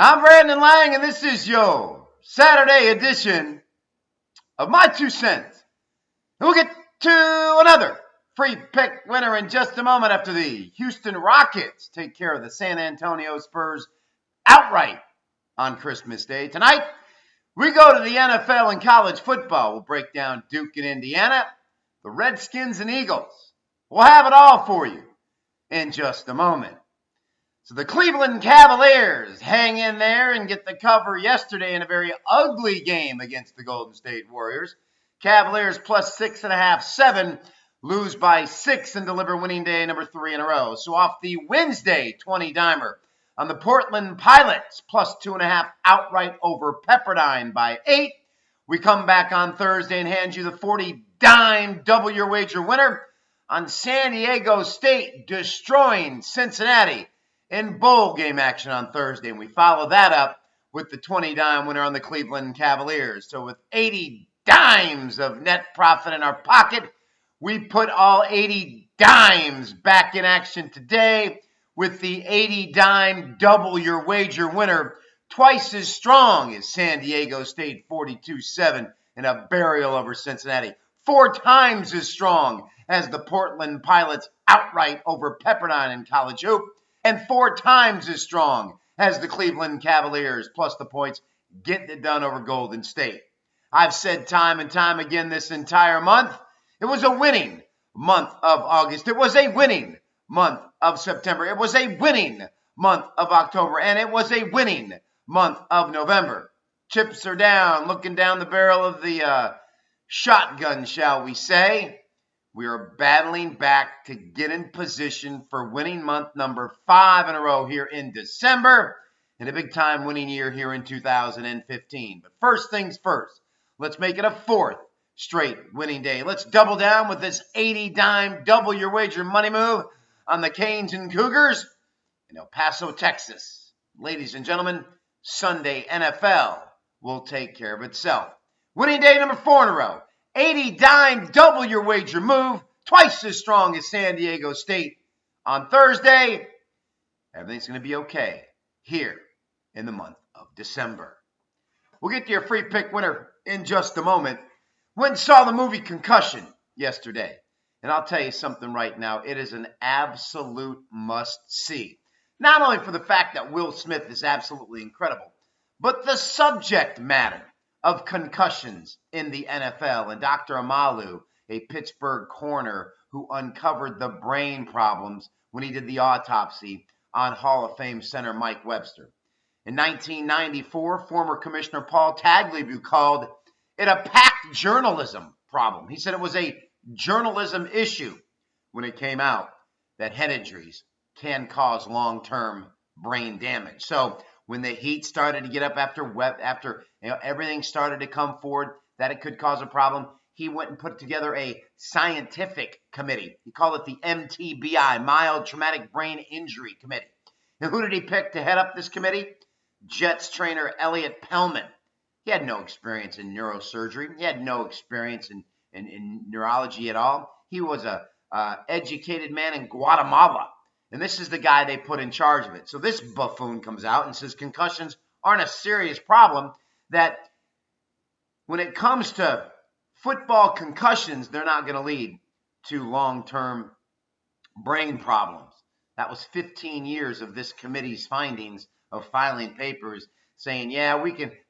I'm Brandon Lang, and this is your Saturday edition of My Two Cents. And we'll get to another free pick winner in just a moment after the Houston Rockets take care of the San Antonio Spurs outright on Christmas Day. Tonight, we go to the NFL and college football. We'll break down Duke and Indiana, the Redskins and Eagles. We'll have it all for you in just a moment. So the Cleveland Cavaliers hang in there and get the cover yesterday in a very ugly game against the Golden State Warriors. Cavaliers plus 6.5, 7, lose by 6 and deliver winning day number 3 in a row. So off the Wednesday 20-dimer on the Portland Pilots plus 2.5 outright over Pepperdine by 8. We come back on Thursday and hand you the 40-dime double your wager winner on San Diego State destroying Cincinnati in bowl game action on Thursday. And we follow that up with the 20-dime winner on the Cleveland Cavaliers. So with 80 dimes of net profit in our pocket, we put all 80 dimes back in action today with the 80-dime double your wager winner, twice as strong as San Diego State 42-7 in a burial over Cincinnati. 4 times as strong as the Portland Pilots outright over Pepperdine in college hoop. And 4 times as strong as the Cleveland Cavaliers, plus the points, getting it done over Golden State. I've said time and time again this entire month, it was a winning month of August. It was a winning month of September. It was a winning month of October. And it was a winning month of November. Chips are down, looking down the barrel of the shotgun, shall we say. We are battling back to get in position for winning month number 5 in a row here in December and a big-time winning year here in 2015. But first things first, let's make it a 4th straight winning day. Let's double down with this 80-dime double your wager money move on the Canes and Cougars in El Paso, Texas. Ladies and gentlemen, Sunday NFL will take care of itself. Winning day number 4 in a row. 80-dime double your wager move, twice as strong as San Diego State on Thursday. Everything's going to be okay here in the month of December. We'll get to your free pick winner in just a moment. Went and saw the movie Concussion yesterday. And I'll tell you something right now. It is an absolute must-see. Not only for the fact that Will Smith is absolutely incredible, but the subject matter of concussions in the NFL. And Dr. Amalu, a Pittsburgh coroner who uncovered the brain problems when he did the autopsy on Hall of Fame center Mike Webster. In 1994, former Commissioner Paul Tagliabue called it a packed journalism problem. He said it was a journalism issue when it came out that head injuries can cause long-term brain damage. So when the heat started to get up after everything started to come forward that it could cause a problem, he went and put together a scientific committee. He called it the MTBI, Mild Traumatic Brain Injury Committee. And who did he pick to head up this committee? Jets trainer Elliot Pellman. He had no experience in neurosurgery. He had no experience in neurology at all. He was a educated man in Guatemala. And this is the guy they put in charge of it. So this buffoon comes out and says concussions aren't a serious problem, that when it comes to football concussions, they're not going to lead to long-term brain problems. That was 15 years of this committee's findings of filing papers saying, yeah,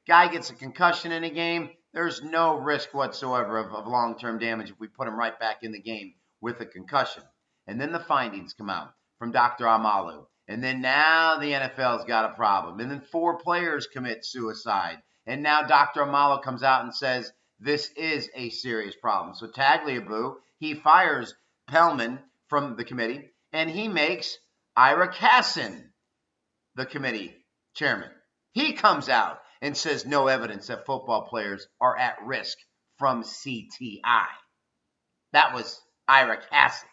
guy gets a concussion in a game, there's no risk whatsoever of long-term damage if we put him right back in the game with a concussion. And then the findings come out from Dr. Amalu. And then now the NFL's got a problem. And then 4 players commit suicide. And now Dr. Amalu comes out and says this is a serious problem. So Tagliabue, he fires Pellman from the committee, and he makes Ira Kassin the committee chairman. He comes out and says no evidence that football players are at risk from CTI. That was Ira Kassin.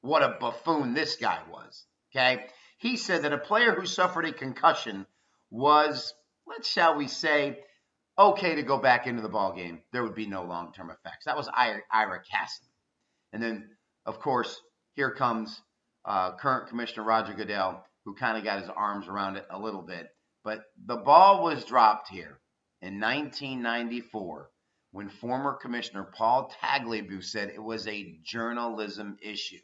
What a buffoon this guy was, okay? He said that a player who suffered a concussion was, shall we say, okay to go back into the ball game. There would be no long-term effects. That was Ira Kassin. And then, of course, here comes current Commissioner Roger Goodell, who kind of got his arms around it a little bit But the ball was dropped here in 1994 when former Commissioner Paul Tagliabue said it was a journalism issue.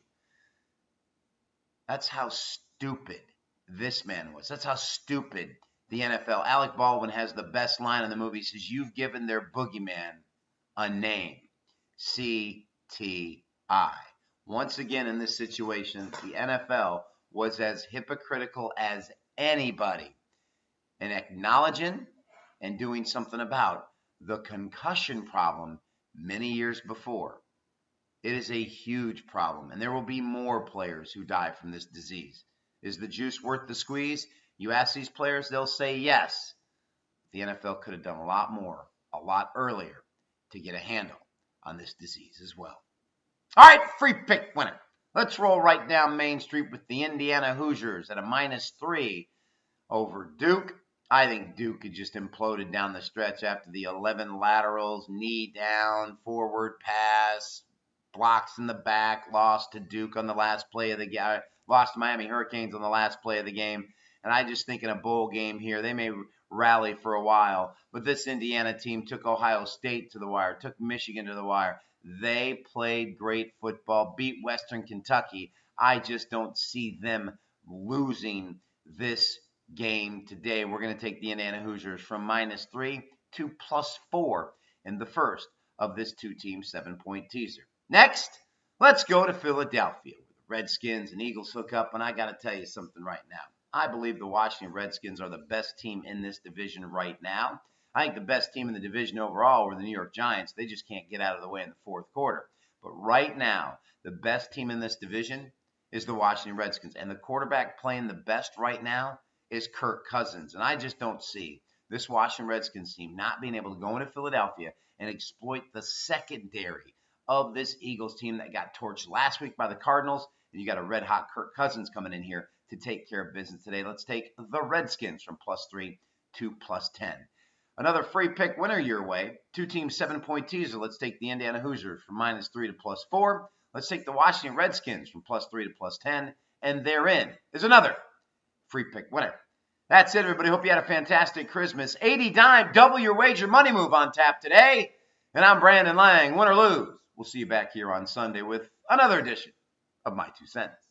That's how stupid this man was. That's how stupid the NFL. Alec Baldwin has the best line in the movie. He says, "You've given their boogeyman a name. CTI." Once again, in this situation, the NFL was as hypocritical as anybody in acknowledging and doing something about the concussion problem many years before. It is a huge problem, and there will be more players who die from this disease. Is the juice worth the squeeze? You ask these players, they'll say yes. The NFL could have done a lot more, a lot earlier to get a handle on this disease as well. All right, free pick winner. Let's roll right down Main Street with the Indiana Hoosiers at a -3 over Duke. I think Duke had just imploded down the stretch after the 11 laterals, knee down, forward pass, blocks in the back, lost to Duke on the last play of the game, lost to Miami Hurricanes on the last play of the game. And I just think in a bowl game here, they may rally for a while. But this Indiana team took Ohio State to the wire, took Michigan to the wire. They played great football, beat Western Kentucky. I just don't see them losing this game today. We're going to take the Indiana Hoosiers from -3 to +4 in the first of this two-team 7-point teaser. Next, let's go to Philadelphia. The Redskins and Eagles hook up, and I got to tell you something right now. I believe the Washington Redskins are the best team in this division right now. I think the best team in the division overall were the New York Giants. They just can't get out of the way in the fourth quarter. But right now, the best team in this division is the Washington Redskins. And the quarterback playing the best right now is Kirk Cousins. And I just don't see this Washington Redskins team not being able to go into Philadelphia and exploit the secondary of this Eagles team that got torched last week by the Cardinals. And you got a red-hot Kirk Cousins coming in here to take care of business today. Let's take the Redskins from +3 to +10. Another free pick winner your way. Two-team 7-point teaser. Let's take the Indiana Hoosiers from -3 to +4. Let's take the Washington Redskins from +3 to +10. And therein is another free pick winner. That's it, everybody. Hope you had a fantastic Christmas. 80 dime, double your wager money move on tap today. And I'm Brandon Lang. Win or lose, we'll see you back here on Sunday with another edition of My 2 Cents.